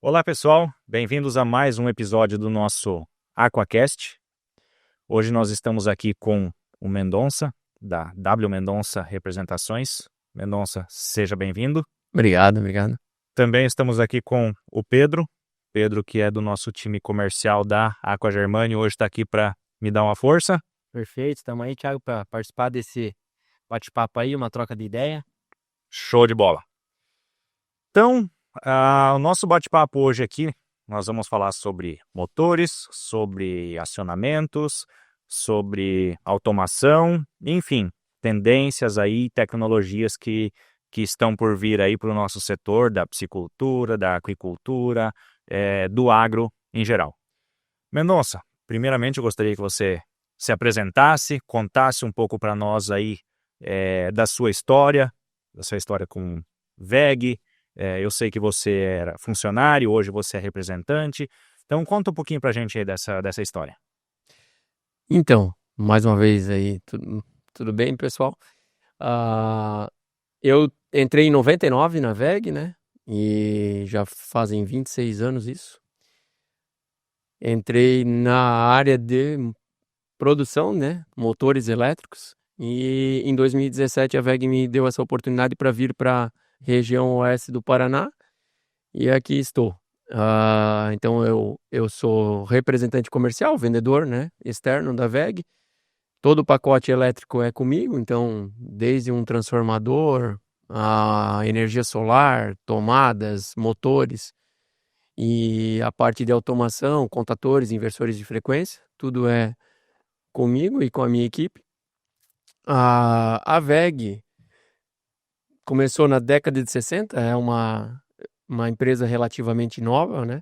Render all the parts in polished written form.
Olá, pessoal. Bem-vindos a mais um episódio do nosso Aquacast. Hoje nós estamos aqui com o Mendonça, da W Mendonça Representações. Mendonça, seja bem-vindo. Obrigado. Também estamos aqui com o Pedro. Pedro, que é do nosso time comercial da Aqua Germani, hoje está aqui para me dar uma força. Perfeito, estamos aí, Thiago, para participar desse bate-papo aí, uma troca de ideia. Show de bola. Então, o nosso bate-papo hoje aqui, nós vamos falar sobre motores, sobre acionamentos, sobre automação, enfim, tendências aí, tecnologias que estão por vir aí para o nosso setor da piscicultura, da aquicultura, do agro em geral. Mendonça, primeiramente eu gostaria que você se apresentasse, contasse um pouco para nós aí da sua história com WEG. Eu sei que você era funcionário, hoje você é representante. Então, conta um pouquinho pra gente aí dessa história. Então, mais uma vez aí, tudo bem, pessoal? Eu entrei em 99 na WEG, né? E já fazem 26 anos isso. Entrei na área de produção, né? Motores elétricos. E em 2017 a WEG me deu essa oportunidade para vir para a região oeste do Paraná. E aqui estou. Então eu sou representante comercial, vendedor, né, externo da WEG. Todo o pacote elétrico é comigo, então desde um transformador, a energia solar, tomadas, motores e a parte de automação, contadores, inversores de frequência, tudo é comigo e com a minha equipe. A WEG começou na década de 60, é uma empresa relativamente nova, né?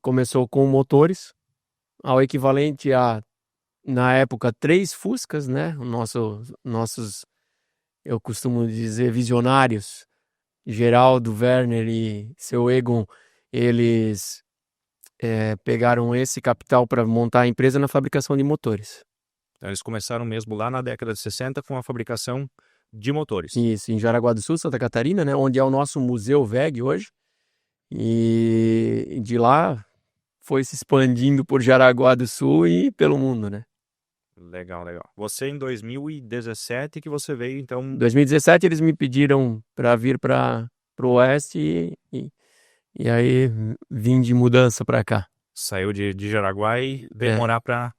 Começou com motores, ao equivalente a, na época, 3 Fuscas, né? Nossos, eu costumo dizer, visionários, Geraldo, Werner e seu Egon, eles pegaram esse capital para montar a empresa na fabricação de motores. Então, eles começaram mesmo lá na década de 60 com a fabricação de motores. Isso, em Jaraguá do Sul, Santa Catarina, né? Onde é o nosso Museu WEG hoje. E de lá foi se expandindo por Jaraguá do Sul e pelo mundo, né? Legal. Você em 2017 que você veio, então... Em 2017 eles me pediram para vir para o Oeste e aí vim de mudança para cá. Saiu de Jaraguá e veio morar para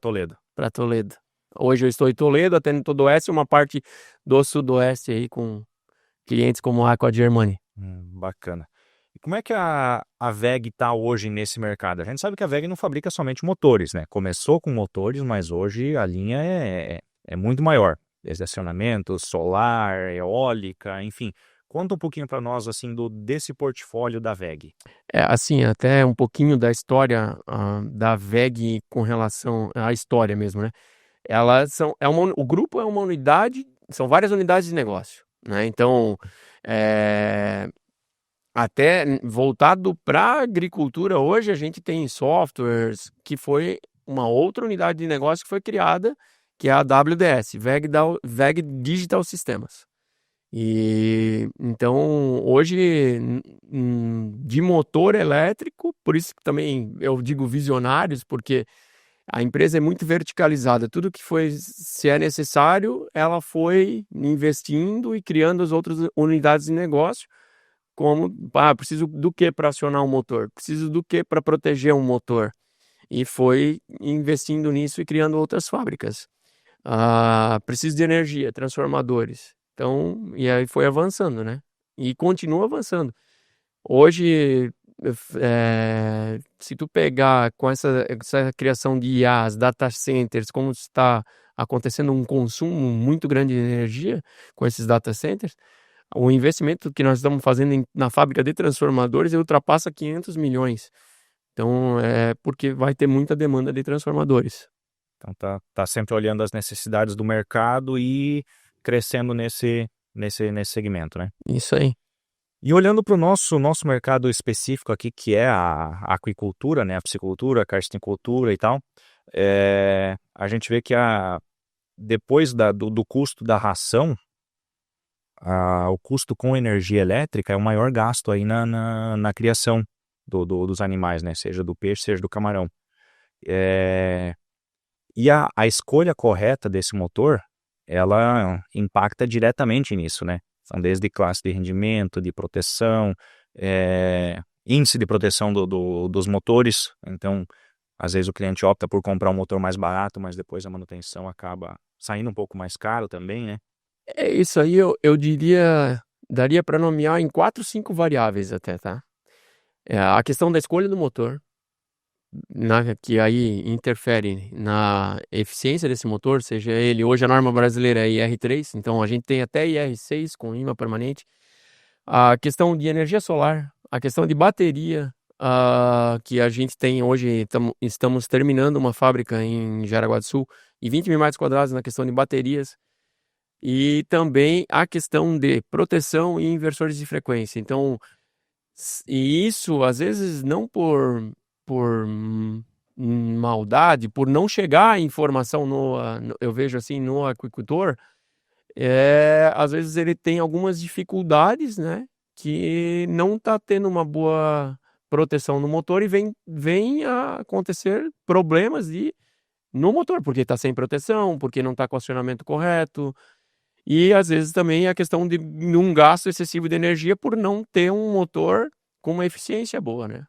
Toledo. Para Toledo. Hoje eu estou em Toledo, atendo todo o Oeste, uma parte do Sudoeste aí com clientes como a Aqua Germani. Bacana. E como é que a WEG está hoje nesse mercado? A gente sabe que a WEG não fabrica somente motores, né? Começou com motores, mas hoje a linha é muito maior. Desde acionamento, solar, eólica, enfim. Conta um pouquinho para nós assim desse portfólio da WEG. Assim, até um pouquinho da história da WEG com relação à história mesmo, né? O grupo é uma unidade, são várias unidades de negócio, né? Então, até voltado para a agricultura, hoje a gente tem softwares que foi uma outra unidade de negócio que foi criada, que é a WDS, WEG Digital Systems. E então hoje de motor elétrico, por isso que também eu digo visionários, porque a empresa é muito verticalizada. Tudo que foi, se é necessário, ela foi investindo e criando as outras unidades de negócio. Como, preciso do que para acionar um motor? Preciso do que para proteger um motor? E foi investindo nisso e criando outras fábricas. Preciso de energia, transformadores. Então, e aí foi avançando, né? E continua avançando. Hoje, se tu pegar com essa criação de IaaS, data centers, como está acontecendo um consumo muito grande de energia com esses data centers, o investimento que nós estamos fazendo na fábrica de transformadores ultrapassa 500 milhões. Então, porque vai ter muita demanda de transformadores. Então tá sempre olhando as necessidades do mercado e crescendo nesse segmento, né? Isso aí. E olhando para o nosso mercado específico aqui, que é a aquicultura, né? A piscicultura, a carcinicultura e tal, a gente vê que depois do custo da ração, o custo com energia elétrica é o maior gasto aí na criação dos animais, né? Seja do peixe, seja do camarão. E a escolha correta desse motor, ela impacta diretamente nisso, né? São desde classe de rendimento, de proteção, índice de proteção dos motores. Então, às vezes o cliente opta por comprar um motor mais barato, mas depois a manutenção acaba saindo um pouco mais caro também, né? Isso aí eu diria, daria para nomear em 4, 5 variáveis até, tá? A questão da escolha do motor, que aí interfere na eficiência desse motor, seja ele, hoje a norma brasileira é IR3, então a gente tem até IR6 com imã permanente. A questão de energia solar, a questão de bateria, que a gente tem hoje, estamos terminando uma fábrica em Jaraguá do Sul, e 20 mil metros quadrados na questão de baterias, e também a questão de proteção e inversores de frequência. Então, e isso, às vezes, não por maldade, por não chegar a informação eu vejo assim, no aquicultor, às vezes ele tem algumas dificuldades, né? Que não está tendo uma boa proteção no motor e vem a acontecer problemas no motor, porque está sem proteção, porque não está com o acionamento correto. E às vezes também a questão de um gasto excessivo de energia por não ter um motor com uma eficiência boa, né?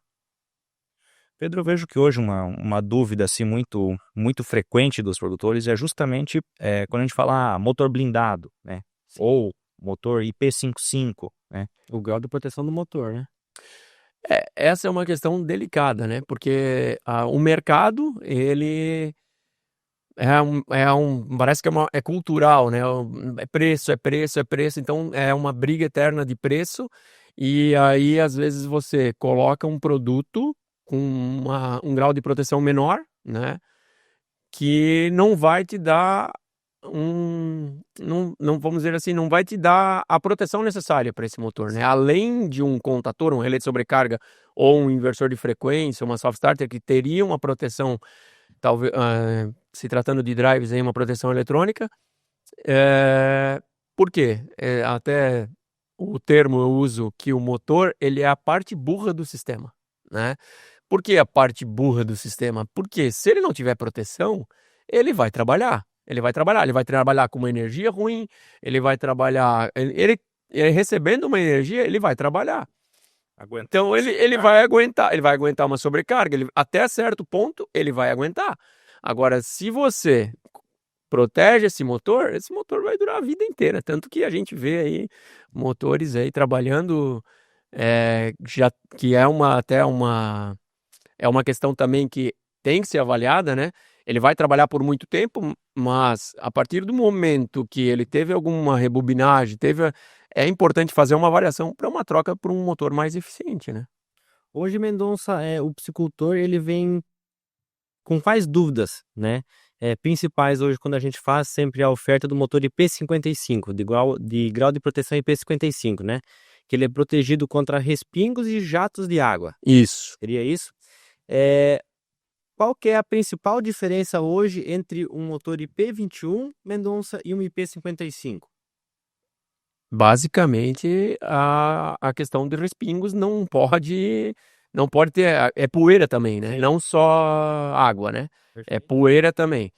Pedro, eu vejo que hoje uma dúvida assim, muito, muito frequente dos produtores é justamente quando a gente fala motor blindado, né? Sim. Ou motor IP55, né? O grau de proteção do motor, né? Essa é uma questão delicada, né? Porque o mercado, ele parece que é cultural, né? É preço, é preço, é preço. Então, é uma briga eterna de preço. E aí, às vezes, você coloca um produto com um grau de proteção menor, né? Que não vai te dar não vamos dizer assim, não vai te dar a proteção necessária para esse motor, né? Além de um contator, um relé de sobrecarga ou um inversor de frequência, uma soft starter que teria uma proteção, talvez, se tratando de drives aí, uma proteção eletrônica. Por quê? Até o termo eu uso que o motor, ele é a parte burra do sistema, né? Por que a parte burra do sistema? Porque se ele não tiver proteção, ele vai trabalhar. Ele vai trabalhar com uma energia ruim, ele vai trabalhar. Ele recebendo uma energia, ele vai trabalhar. Então ele vai aguentar uma sobrecarga. Até certo ponto, ele vai aguentar. Agora, se você protege esse motor vai durar a vida inteira. Tanto que a gente vê aí motores aí trabalhando, já que é uma questão também que tem que ser avaliada, né? Ele vai trabalhar por muito tempo, mas a partir do momento que ele teve alguma rebobinagem, é importante fazer uma variação para uma troca para um motor mais eficiente, né? Hoje, Mendonça, o piscicultor, ele vem com quais dúvidas, né? Principais hoje, quando a gente faz sempre a oferta do motor IP55, de grau de proteção IP55, né? Que ele é protegido contra respingos e jatos de água. Isso. Seria isso? Qual que é a principal diferença hoje entre um motor IP21, Mendonça, e um IP55? Basicamente, a questão de respingos não pode ter, é poeira também, né? Não só água, né? É Perfeito. poeira também.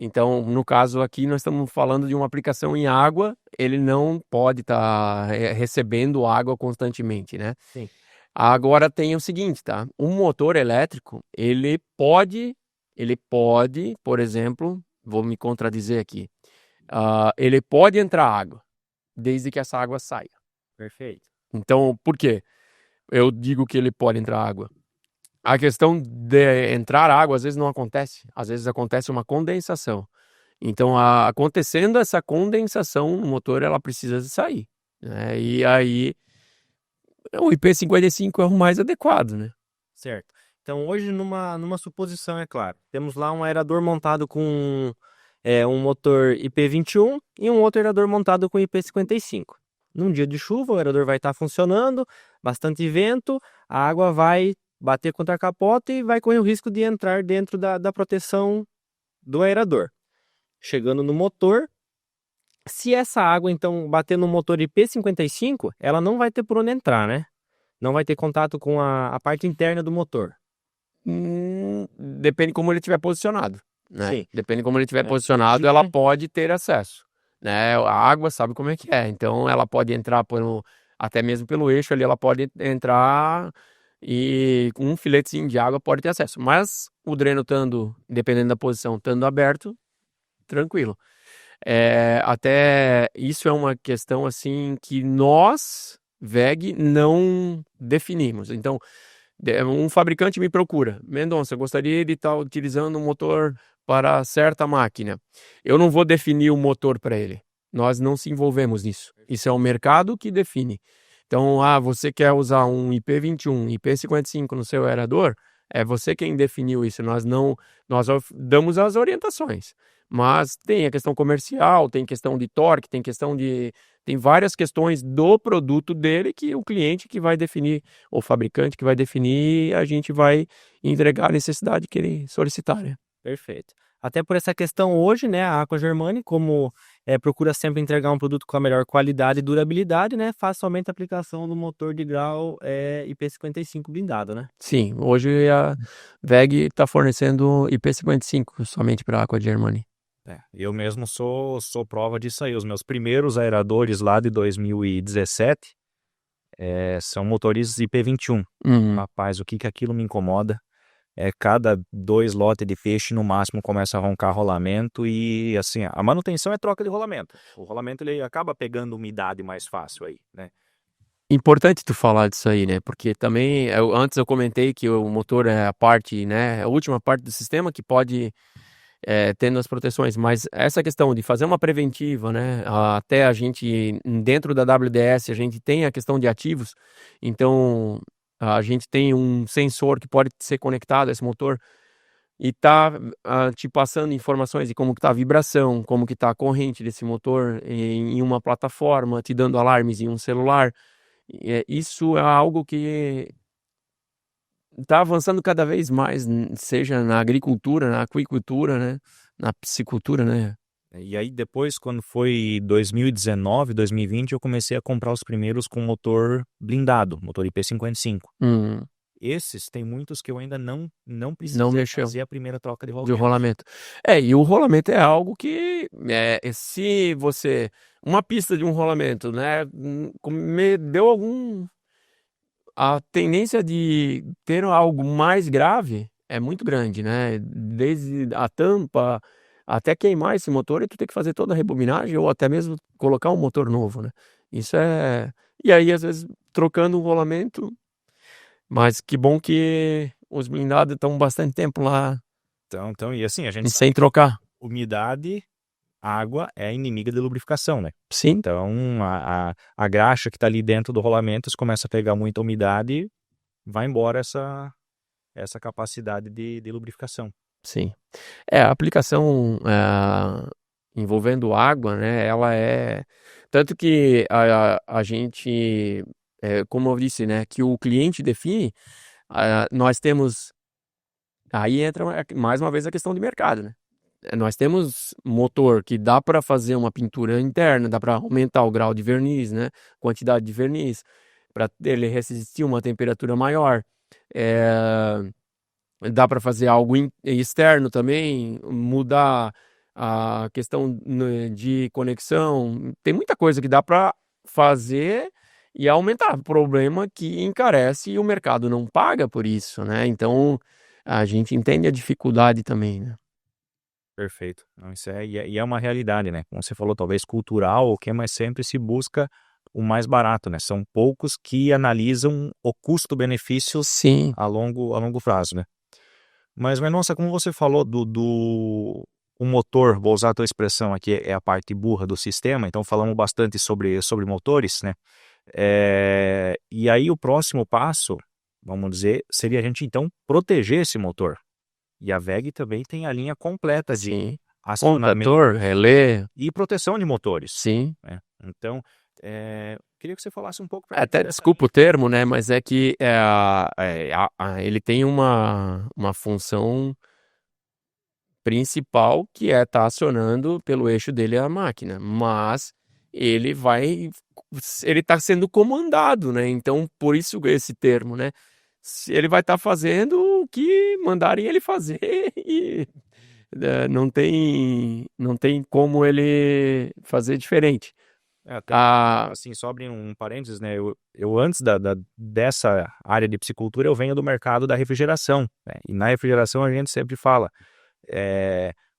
Então, no caso aqui, nós estamos falando de uma aplicação em água, ele não pode estar recebendo água constantemente, né? Sim. Agora tem o seguinte, tá? Um motor elétrico, ele pode, por exemplo, vou me contradizer aqui, ele pode entrar água, desde que essa água saia. Perfeito. Então, por quê? Eu digo que ele pode entrar água. A questão de entrar água, às vezes não acontece. Às vezes acontece uma condensação. Então, acontecendo essa condensação no motor, ela precisa de sair, né? E aí, o IP55 é o mais adequado, né? Certo. Então, hoje, numa suposição, é claro, temos lá um aerador montado com um motor IP21 e um outro aerador montado com IP55. Num dia de chuva, o aerador vai estar funcionando, bastante vento, a água vai bater contra a capota e vai correr o risco de entrar dentro da proteção do aerador. Chegando no motor, Se essa água, então, bater no motor IP55, ela não vai ter por onde entrar, né? Não vai ter contato com a parte interna do motor. Depende como ele estiver posicionado, né? Sim. Depende como ele estiver posicionado, ela pode ter acesso, né? A água sabe como é que é, então ela pode entrar até mesmo pelo eixo ali, ela pode entrar e com um filetezinho de água pode ter acesso. Mas o dreno estando, dependendo da posição, estando aberto, tranquilo. Até isso é uma questão assim que nós, WEG, não definimos. Então, um fabricante me procura, Mendonça, gostaria de estar utilizando um motor para certa máquina. Eu não vou definir o motor para ele. Nós não se envolvemos nisso. Isso é o mercado que define. Então, você quer usar um IP21, IP55 no seu aerador? É você quem definiu isso. Nós damos as orientações. Mas tem a questão comercial, tem questão de torque, tem várias questões do produto dele que o cliente que vai definir, o fabricante que vai definir, a gente vai entregar a necessidade que ele solicitar, né? Perfeito. Até por essa questão hoje, né, a Aqua Germani, como procura sempre entregar um produto com a melhor qualidade e durabilidade, né, faz somente a aplicação do motor de grau IP55 blindado, né? Sim, hoje a WEG está fornecendo IP55 somente para a Aqua Germani. Eu mesmo sou prova disso aí. Os meus primeiros aeradores lá de 2017 são motores IP21. Rapaz, o que aquilo me incomoda? Cada 2 lotes de feixe no máximo começa a roncar rolamento e assim, a manutenção é troca de rolamento. O rolamento ele acaba pegando umidade mais fácil aí, né? Importante tu falar disso aí, né? Porque também, antes eu comentei que o motor é a parte, né? A última parte do sistema que pode tendo as proteções, mas essa questão de fazer uma preventiva, né? Até a gente, dentro da WDS, a gente tem a questão de ativos, então a gente tem um sensor que pode ser conectado a esse motor e tá te passando informações de como que tá a vibração, como que tá a corrente desse motor em uma plataforma, te dando alarmes em um celular. Isso é algo que está avançando cada vez mais, seja na agricultura, na aquicultura, né? Na piscicultura, né? E aí depois, quando foi 2019, 2020, eu comecei a comprar os primeiros com motor blindado, motor IP55. Esses, tem muitos que eu ainda não precisei fazer a primeira troca de rolamento. E o rolamento é algo que, se você... Uma pista de um rolamento, né? Me deu a tendência de ter algo mais grave é muito grande, né? Desde a tampa até queimar esse motor e tu tem que fazer toda a rebobinagem ou até mesmo colocar um motor novo, né? Isso é... E aí, às vezes, trocando o rolamento, mas que bom que os blindados estão bastante tempo lá. Então, e assim, a gente sem trocar. Umidade, água é inimiga de lubrificação, né? Sim. Então, a graxa que está ali dentro do rolamento, se começa a pegar muita umidade, vai embora essa capacidade de lubrificação. Sim. A aplicação envolvendo água, né? Ela é... Tanto que a gente, como eu disse, né? Que o cliente define, nós temos... Aí entra mais uma vez a questão de mercado, né? Nós temos motor que dá para fazer uma pintura interna, dá para aumentar o grau de verniz, né? Quantidade de verniz, para ele resistir uma temperatura maior. Dá para fazer algo externo também, mudar a questão de conexão. Tem muita coisa que dá para fazer e aumentar. O problema é que encarece e o mercado não paga por isso, né? Então, a gente entende a dificuldade também, né? Perfeito. Não, isso é uma realidade, né? Como você falou, talvez cultural ou o que, mas sempre se busca o mais barato, né? São poucos que analisam o custo-benefício a longo prazo, né? Mas, Mendonça, como você falou o motor, vou usar a tua expressão aqui, é a parte burra do sistema, então falamos bastante sobre motores, né? E aí o próximo passo, vamos dizer, seria a gente então proteger esse motor. E a WEG também tem a linha completa de acionamento, contator, relé e proteção de motores. Sim. Né? Então, queria que você falasse um pouco... Até desculpa o termo, né? Mas é que ele tem uma função principal, que tá acionando pelo eixo dele a máquina, mas ele tá sendo comandado, né? Então, por isso esse termo, né? Ele vai estar fazendo o que mandarem ele fazer e não tem como ele fazer diferente. Até Ah, assim, só abrir um parênteses, né? Eu antes dessa área de piscicultura, eu venho do mercado da refrigeração, né? E na refrigeração a gente sempre fala,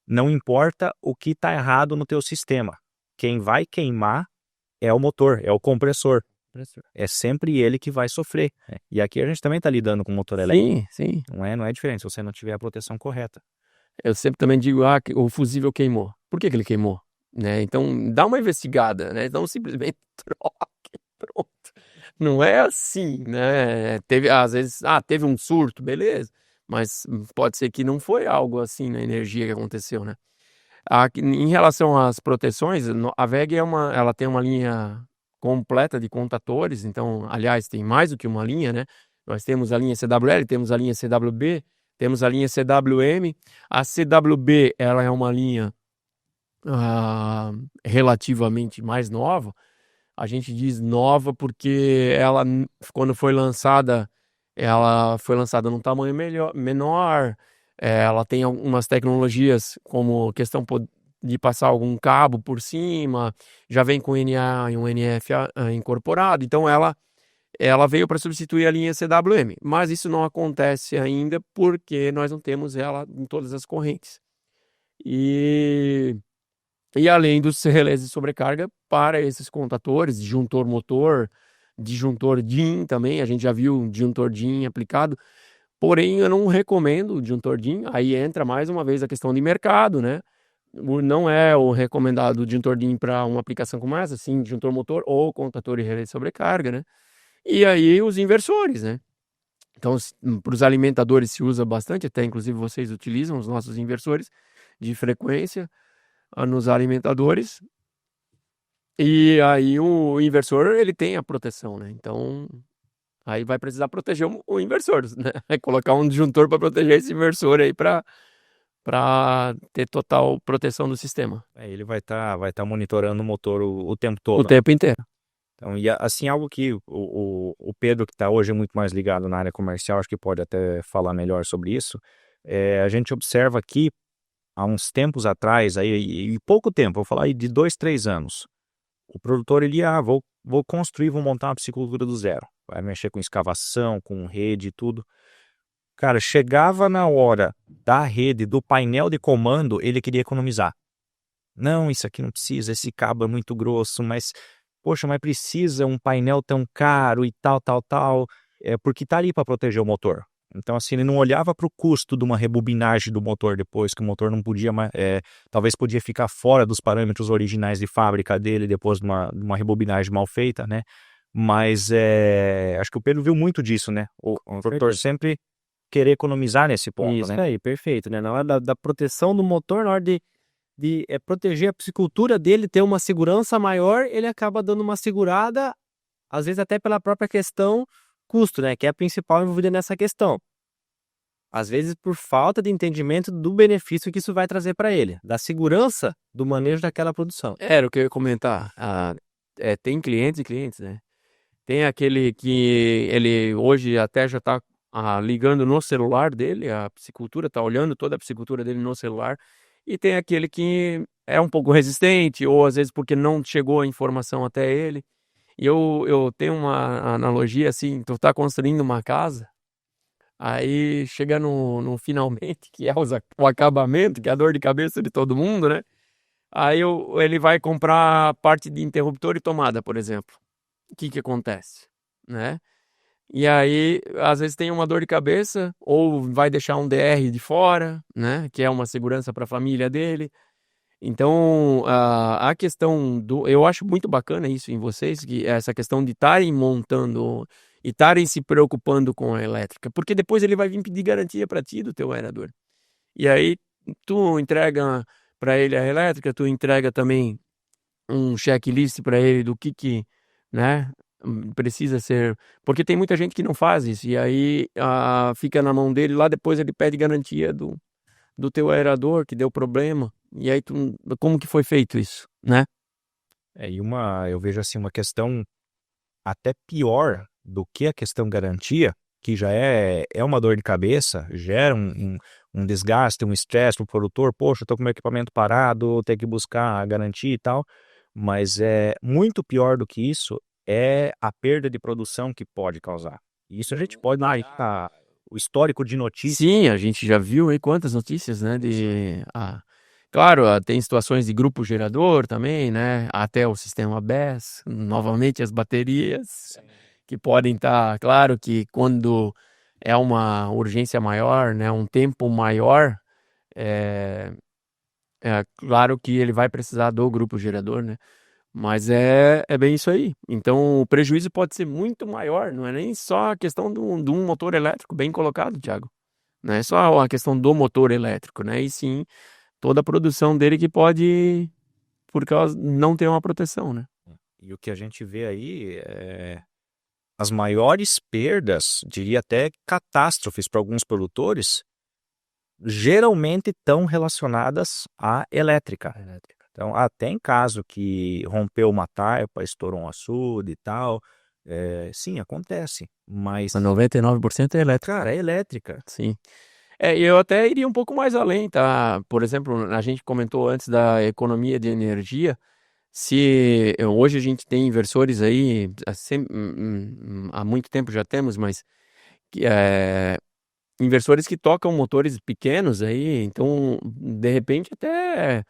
não importa o que está errado no teu sistema, quem vai queimar é o motor, é o compressor. É sempre ele que vai sofrer, né? E aqui a gente também está lidando com motor elétrico. sim. Não é diferente se você não tiver a proteção correta. Eu sempre também digo, o fusível queimou. Por que ele queimou? Né? Então, dá uma investigada, né? Não simplesmente troque, pronto. Não é assim, né? Às vezes, teve um surto, beleza. Mas pode ser que não foi algo assim na energia que aconteceu, né? Em relação às proteções, a WEG ela tem uma linha completa de contatores, então, aliás, tem mais do que uma linha, né? Nós temos a linha CWL, temos a linha CWB, temos a linha CWM. A CWB, ela é uma linha relativamente mais nova. A gente diz nova porque ela, quando ela foi lançada num tamanho menor. Ela tem algumas tecnologias como questão de passar algum cabo por cima, já vem com NA e um NF incorporado. Então ela veio para substituir a linha CWM, mas isso não acontece ainda porque nós não temos ela em todas as correntes. E além dos relés de sobrecarga para esses contatores, disjuntor motor, disjuntor DIN também, a gente já viu disjuntor DIN aplicado, porém eu não recomendo o disjuntor DIN, aí entra mais uma vez a questão de mercado, né? Não é o recomendado o disjuntor DIN para uma aplicação como essa, sim, disjuntor motor ou contator e relé de sobrecarga, né? E aí os inversores, né? Então, para os alimentadores se usa bastante, até inclusive vocês utilizam os nossos inversores de frequência nos alimentadores. E aí o inversor, ele tem a proteção, né? Então, aí vai precisar proteger o inversor, né? Vai colocar um disjuntor para proteger esse inversor aí para ter total proteção do sistema. Ele vai tá monitorando o motor o tempo todo. O tempo inteiro. Então, e assim, algo que o Pedro, que está hoje muito mais ligado na área comercial, acho que pode até falar melhor sobre isso. A gente observa aqui, há uns tempos atrás, aí, e pouco tempo, vou falar aí de 2, 3 anos, o produtor, ele vou construir, vou montar uma piscicultura do zero. Vai mexer com escavação, com rede e tudo. Cara, chegava na hora da rede, do painel de comando, ele queria economizar. Não, isso aqui não precisa, esse cabo é muito grosso, mas... Poxa, mas precisa um painel tão caro e tal, porque tá ali para proteger o motor. Então, assim, ele não olhava para o custo de uma rebobinagem do motor depois, que o motor não podia mais, talvez podia ficar fora dos parâmetros originais de fábrica dele depois de uma rebobinagem mal feita, né? Mas acho que o Pedro viu muito disso, né? O produtor sempre querer economizar nesse ponto, Isso né? aí, perfeito, né? Na hora da proteção do motor, na hora de proteger a piscicultura dele, ter uma segurança maior, ele acaba dando uma segurada, às vezes até pela própria questão custo, né? Que é a principal envolvida nessa questão. Às vezes por falta de entendimento do benefício que isso vai trazer para ele, da segurança do manejo daquela produção. Era o que eu ia comentar. Tem clientes e clientes, né? Tem aquele que ele hoje até já está ligando no celular dele, a piscicultura, está olhando toda a piscicultura dele no celular. E tem aquele que é um pouco resistente, ou às vezes porque não chegou a informação até ele. E eu tenho uma analogia assim, tu tá construindo uma casa, aí chega no finalmente, que é o acabamento, que é a dor de cabeça de todo mundo, né? Aí ele vai comprar parte de interruptor e tomada, por exemplo. O que acontece, né? E aí, às vezes tem uma dor de cabeça, ou vai deixar um DR de fora, né? Que é uma segurança para a família dele. Então, a questão eu acho muito bacana isso em vocês, que essa questão de estarem montando e estarem se preocupando com a elétrica, porque depois ele vai vir pedir garantia para ti do teu aerador. E aí, tu entrega para ele a elétrica, tu entrega também um checklist para ele do que, né? Precisa ser, porque tem muita gente que não faz isso, e aí fica na mão dele, lá depois ele pede garantia do teu aerador que deu problema. E aí, como que foi feito isso, né? E eu vejo assim uma questão até pior do que a questão garantia, que já é uma dor de cabeça, gera um desgaste, um estresse pro produtor. Poxa, eu tô com meu equipamento parado, ter que buscar a garantia e tal. Mas é muito pior do que isso é a perda de produção que pode causar. E isso a gente pode olhar o histórico de notícias. Sim, a gente já viu aí quantas notícias, né? Claro, tem situações de grupo gerador também, né? Até o sistema BESS, novamente as baterias, que podem estar. Claro que quando é uma urgência maior, né? Um tempo maior, é claro que ele vai precisar do grupo gerador, né? Mas é bem isso aí. Então o prejuízo pode ser muito maior, não é nem só a questão de um motor elétrico, bem colocado, Thiago. Não é só a questão do motor elétrico, né? E sim toda a produção dele que pode, por causa, não ter uma proteção, né? E o que a gente vê aí as maiores perdas, diria até catástrofes para alguns produtores, geralmente estão relacionadas à elétrica. Então, até em caso que rompeu uma taipa, estourou um açude e tal, sim, acontece. Mas, 99% é elétrico. cara, é elétrica. Sim. E eu até iria um pouco mais além, tá? Por exemplo, a gente comentou antes da economia de energia. Se hoje a gente tem inversores aí, há muito tempo já temos, mas inversores que tocam motores pequenos aí, então de repente até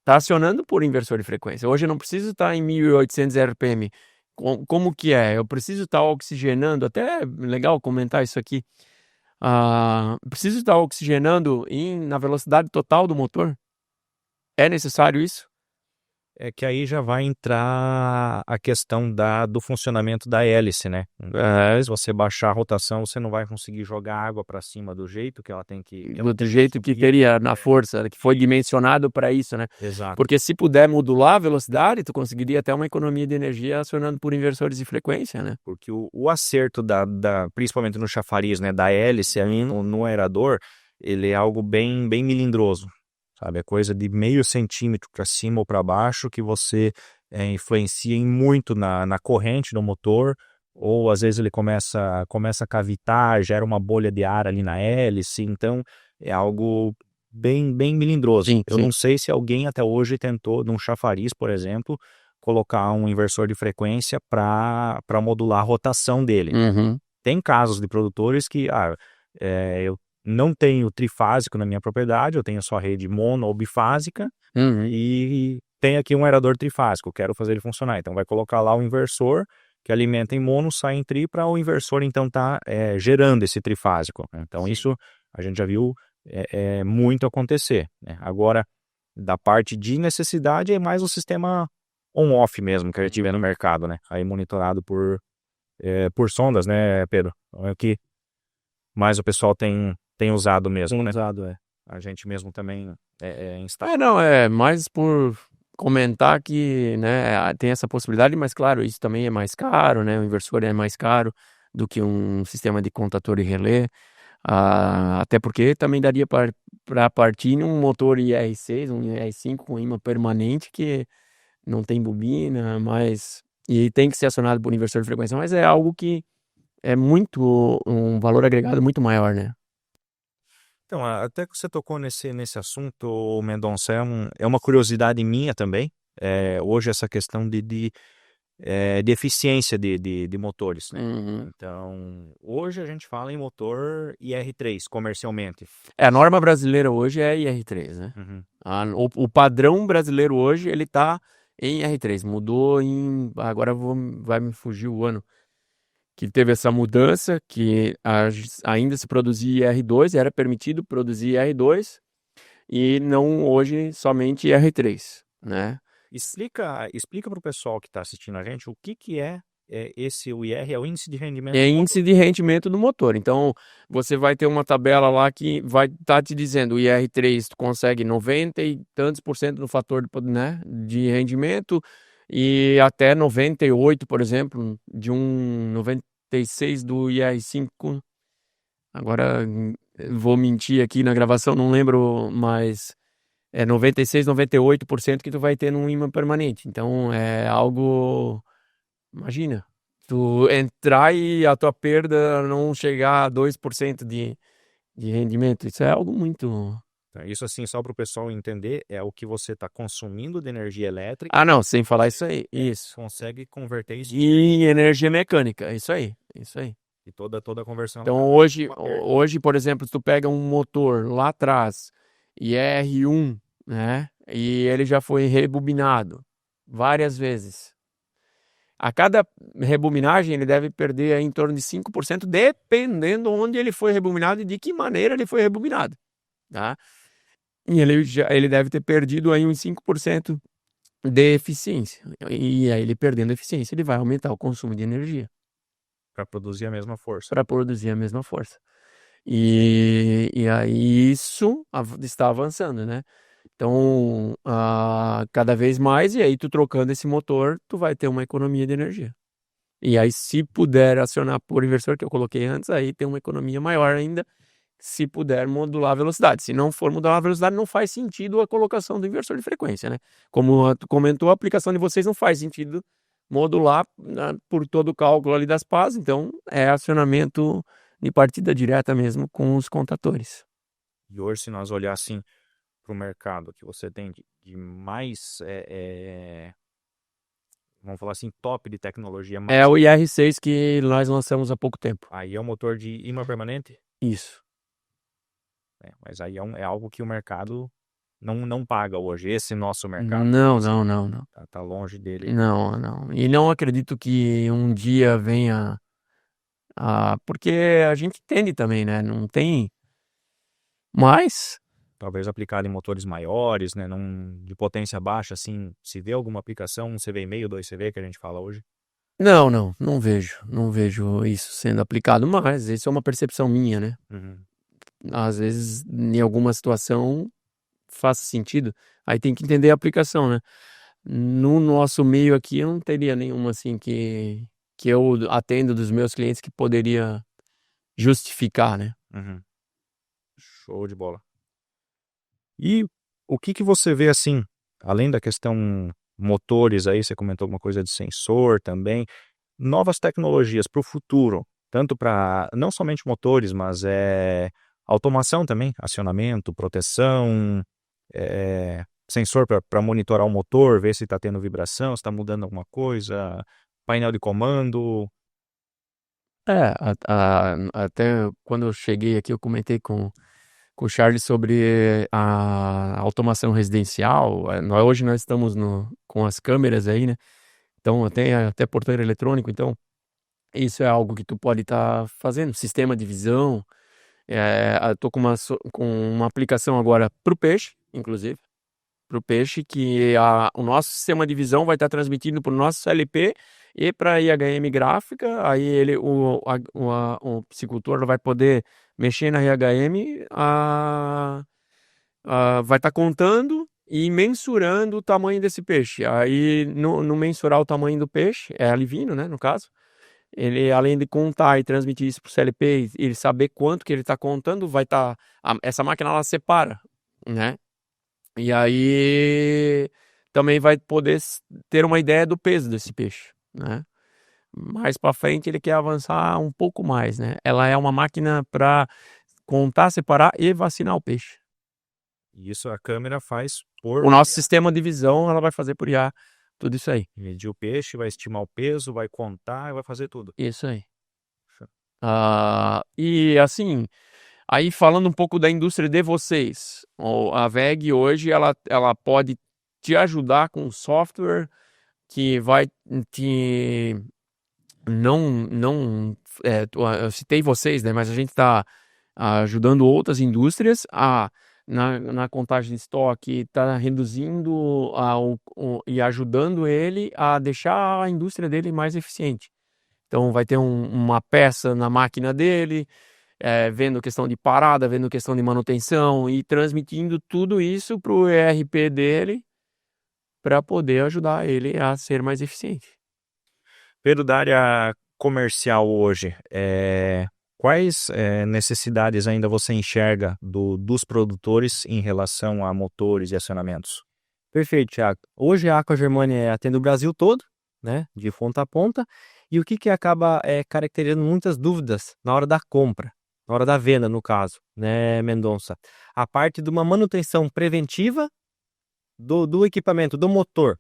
tá acionando por inversor de frequência. Hoje eu não preciso estar em 1800 RPM. Como que é? Eu preciso estar oxigenando, até é legal comentar isso aqui. Preciso estar oxigenando na velocidade total do motor? É necessário isso? É que aí já vai entrar a questão do funcionamento da hélice, né? Se você baixar a rotação, você não vai conseguir jogar água para cima do jeito que ela tem que... Do jeito que teria na força, que foi dimensionado para isso, né? Exato. Porque se puder modular a velocidade, tu conseguiria até uma economia de energia acionando por inversores de frequência, né? Porque o acerto principalmente no chafariz, né, da hélice ali no aerador, ele é algo bem, bem milindroso, sabe? É coisa de meio centímetro para cima ou para baixo que você influencia muito na corrente do motor, ou às vezes ele começa a cavitar, gera uma bolha de ar ali na hélice, então é algo bem, bem milindroso. Eu não sei se alguém até hoje tentou, num chafariz, por exemplo, colocar um inversor de frequência para modular a rotação dele. Uhum. Tem casos de produtores que eu não tenho trifásico na minha propriedade, eu tenho só rede mono ou bifásica, e tem aqui um aerador trifásico, quero fazer ele funcionar. Então vai colocar lá o inversor que alimenta em mono, sai em tri, para o inversor então tá gerando esse trifásico. Então isso a gente já viu muito acontecer, né? Agora, da parte de necessidade é mais o sistema on-off mesmo que a gente vê no mercado, né? Aí monitorado por sondas, né, Pedro? É o que mais o pessoal tem usado mesmo, né? A gente mesmo também instala. Não, é mais por comentar que, né, tem essa possibilidade, mas claro, isso também é mais caro, né? O inversor é mais caro do que um sistema de contator e relé. Até porque também daria para partir num motor IR6, um IR5 com imã permanente que não tem bobina, e tem que ser acionado por inversor de frequência, mas é algo que é um valor agregado muito maior, né? Então, até que você tocou nesse assunto, Mendonça, é uma curiosidade minha também. Hoje essa questão de eficiência de motores, né? Então, hoje a gente fala em motor IR3 comercialmente. A norma brasileira hoje é IR3, né? O padrão brasileiro hoje, ele tá em IR3. Mudou agora vai me fugir o ano que teve essa mudança, que ainda se produzia IR2, era permitido produzir IR2, e não hoje somente IR3, né? Explica para o pessoal que está assistindo a gente o que é o IR, é o índice de rendimento. É índice de rendimento do motor. Então, você vai ter uma tabela lá que vai estar te dizendo o IR3 tu consegue 90 e tantos por cento no fator de rendimento, e até 98, por exemplo, de 96 do IR5. Agora, vou mentir aqui na gravação, não lembro, mas é 96, 98% que tu vai ter num ímã permanente. Então é algo, imagina, tu entrar e a tua perda não chegar a 2% de rendimento. Isso é algo muito... Então, isso assim, só para o pessoal entender, é o que você está consumindo de energia elétrica. Ah, não, sem falar isso aí, isso. Consegue converter isso E energia mecânica, isso aí, isso aí. e toda a conversão. Então hoje, por exemplo, se tu pega um motor lá atrás e é R1, né? E ele já foi rebobinado várias vezes. A cada rebobinagem ele deve perder aí em torno de 5%, dependendo onde ele foi rebobinado e de que maneira ele foi rebobinado, tá? E ele deve ter perdido aí uns 5% de eficiência. E aí ele perdendo eficiência, ele vai aumentar o consumo de energia Para produzir a mesma força. para produzir a mesma força. E aí isso está avançando, né? Então, cada vez mais, e aí tu trocando esse motor, tu vai ter uma economia de energia. E aí, se puder acionar por inversor, que eu coloquei antes, aí tem uma economia maior ainda, se puder modular a velocidade. Se não for modular a velocidade, não faz sentido a colocação do inversor de frequência, né? Como tu comentou, a aplicação de vocês não faz sentido modular por todo o cálculo ali das pás, então é acionamento de partida direta mesmo com os contadores. E hoje, se nós olhar assim para o mercado que você tem de mais, vamos falar assim, top de tecnologia, É o IR6 que nós lançamos há pouco tempo. aí é um motor de ímã permanente? Isso. Mas aí é algo que o mercado não paga hoje, esse nosso mercado. Não. Tá longe dele. Não. E não acredito que um dia venha porque a gente entende também, né? Não tem. Mas. Talvez aplicado em motores maiores, né? De potência baixa, assim, se vê alguma aplicação, 1 CV e meio, 2 CV que a gente fala hoje. Não vejo. Não vejo isso sendo aplicado, mas isso é uma percepção minha, né? Às vezes, em alguma situação, faz sentido. Aí tem que entender a aplicação, né? No nosso meio aqui, eu não teria nenhuma assim que eu atendo dos meus clientes que poderia justificar, né? Show de bola. E o que você vê assim, além da questão motores aí, você comentou alguma coisa de sensor também, novas tecnologias para o futuro, tanto para não somente motores, mas automação também, acionamento, proteção, sensor para monitorar o motor, ver se está tendo vibração, se está mudando alguma coisa, painel de comando. Até quando eu cheguei aqui, eu comentei com o Charles sobre a automação residencial. Hoje nós estamos com as câmeras aí, né? Então, até portão eletrônico. Então, isso é algo que tu pode estar fazendo. Sistema de visão. Eu tô com uma aplicação agora para o peixe, inclusive. Para o peixe, que o nosso sistema de visão vai estar transmitindo para o nosso CLP e para a IHM gráfica. Aí o piscicultor vai poder mexer na IHM, vai estar contando e mensurando o tamanho desse peixe. Aí, no mensurar o tamanho do peixe, é alivino, né, no caso, ele, além de contar e transmitir isso para o CLP e ele saber quanto que ele está contando, vai estar... essa máquina, ela separa, né? E aí também vai poder ter uma ideia do peso desse peixe, né? Mais para frente ele quer avançar um pouco mais, né? Ela é uma máquina para contar, separar e vacinar o peixe. E isso a câmera faz por... O nosso sistema de visão, ela vai fazer por IA tudo isso aí. Medir o peixe, vai estimar o peso, vai contar e vai fazer tudo. Isso aí. E assim, aí falando um pouco da indústria de vocês, a WEG hoje ela pode te ajudar com software que vai te... eu citei vocês, né? Mas a gente está ajudando outras indústrias na contagem de estoque, está reduzindo e ajudando ele a deixar a indústria dele mais eficiente. Então vai ter uma peça na máquina dele, vendo questão de parada, vendo questão de manutenção e transmitindo tudo isso para o ERP dele para poder ajudar ele a ser mais eficiente. Pedro, da área comercial hoje, quais necessidades ainda você enxerga dos produtores em relação a motores e acionamentos? Perfeito, Thiago. Hoje a Aqua Germânia atende o Brasil todo, né, de ponta a ponta, e o que acaba caracterizando muitas dúvidas na hora da compra, na hora da venda, no caso, né, Mendonça? A parte de uma manutenção preventiva do equipamento, do motor.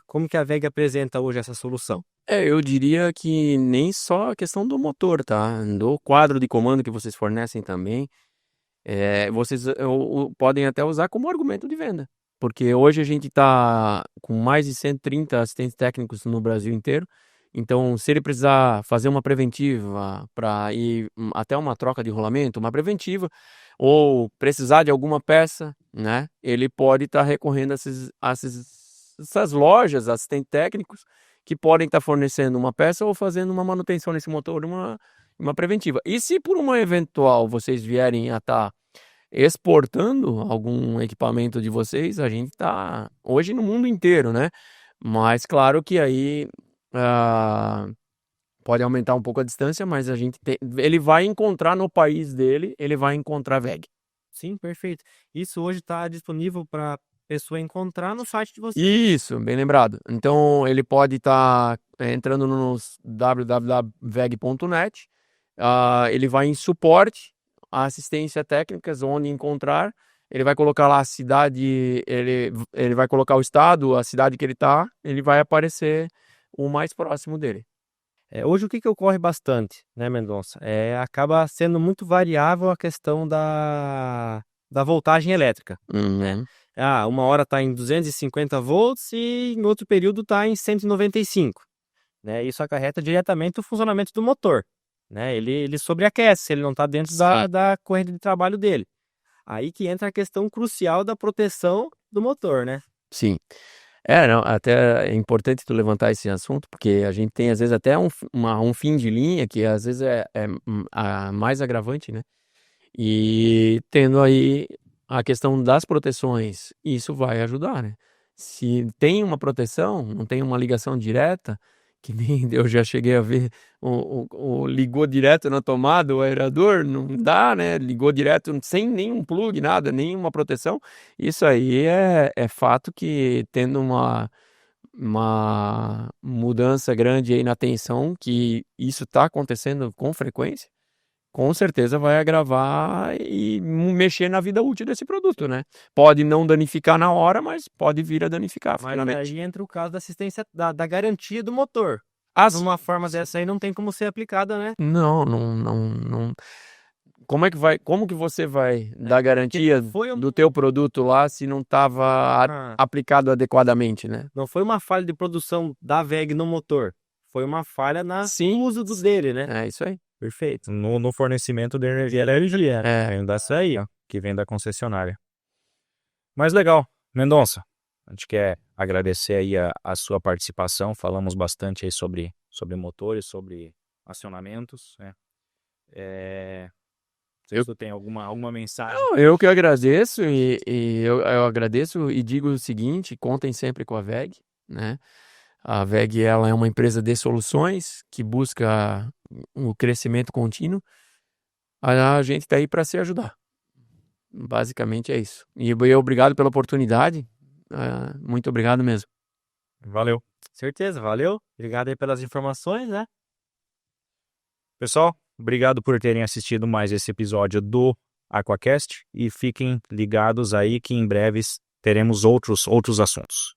Como que a WEG apresenta hoje essa solução? Eu diria que nem só a questão do motor, tá? Do quadro de comando que vocês fornecem também, vocês podem até usar como argumento de venda. Porque hoje a gente está com mais de 130 assistentes técnicos no Brasil inteiro. Então, se ele precisar fazer uma preventiva para ir até uma troca de rolamento, uma preventiva, ou precisar de alguma peça, né? Ele pode estar recorrendo a essas lojas, assistentes técnicos, que podem estar fornecendo uma peça ou fazendo uma manutenção nesse motor, uma preventiva. E se por uma eventual vocês vierem a estar exportando algum equipamento de vocês, a gente está hoje no mundo inteiro, né? Mas claro que aí pode aumentar um pouco a distância, mas ele vai encontrar no país dele, ele vai encontrar WEG. Sim, perfeito. Isso hoje está disponível para pessoa encontrar no site de vocês. Isso, bem lembrado. Então ele pode estar entrando no www.weg.net, ele vai em suporte, assistência técnicas, onde encontrar, ele vai colocar lá a cidade, ele vai colocar o estado, a cidade que ele está, ele vai aparecer o mais próximo dele. Hoje o que ocorre bastante, né, Mendonça? Acaba sendo muito variável a questão da voltagem elétrica. Uma hora está em 250 volts e em outro período está em 195. Né? Isso acarreta diretamente o funcionamento do motor. Né? Ele sobreaquece se ele não está dentro da corrente de trabalho dele. Aí que entra a questão crucial da proteção do motor, né? Sim. Não, até é importante tu levantar esse assunto, porque a gente tem às vezes até um fim de linha que às vezes é a mais agravante, né? E tendo aí a questão das proteções, isso vai ajudar, né? Se tem uma proteção, não tem uma ligação direta, que nem eu já cheguei a ver, ligou direto na tomada, o aerador, não dá, né? Ligou direto sem nenhum plug, nada, nenhuma proteção. Isso aí é fato que tendo uma mudança grande aí na tensão, que isso está acontecendo com frequência, com certeza vai agravar e mexer na vida útil desse produto, né? Pode não danificar na hora, mas pode vir a danificar futuramente. Mas aí entra o caso da assistência, da garantia do motor. Uma forma dessa aí não tem como ser aplicada, né? Não. Como que você vai dar garantia do teu produto lá se não estava aplicado adequadamente, né? Não foi uma falha de produção da WEG no motor. Foi uma falha no uso dele, né? É isso aí. Perfeito. No fornecimento de energia vem dessa aí, ó, que vem da concessionária. Mas legal, Mendonça, a gente quer agradecer aí a sua participação, falamos bastante aí sobre motores, sobre acionamentos, né? Você tem alguma mensagem? Não, eu que agradeço e eu agradeço e digo o seguinte, contem sempre com a WEG, né? A WEG ela é uma empresa de soluções que busca o crescimento contínuo. A gente está aí para se ajudar. Basicamente é isso. E obrigado pela oportunidade. Muito obrigado mesmo. Valeu. Certeza, valeu. Obrigado aí pelas informações, né? Pessoal, obrigado por terem assistido mais esse episódio do Aquacast e fiquem ligados aí que em breve teremos outros assuntos.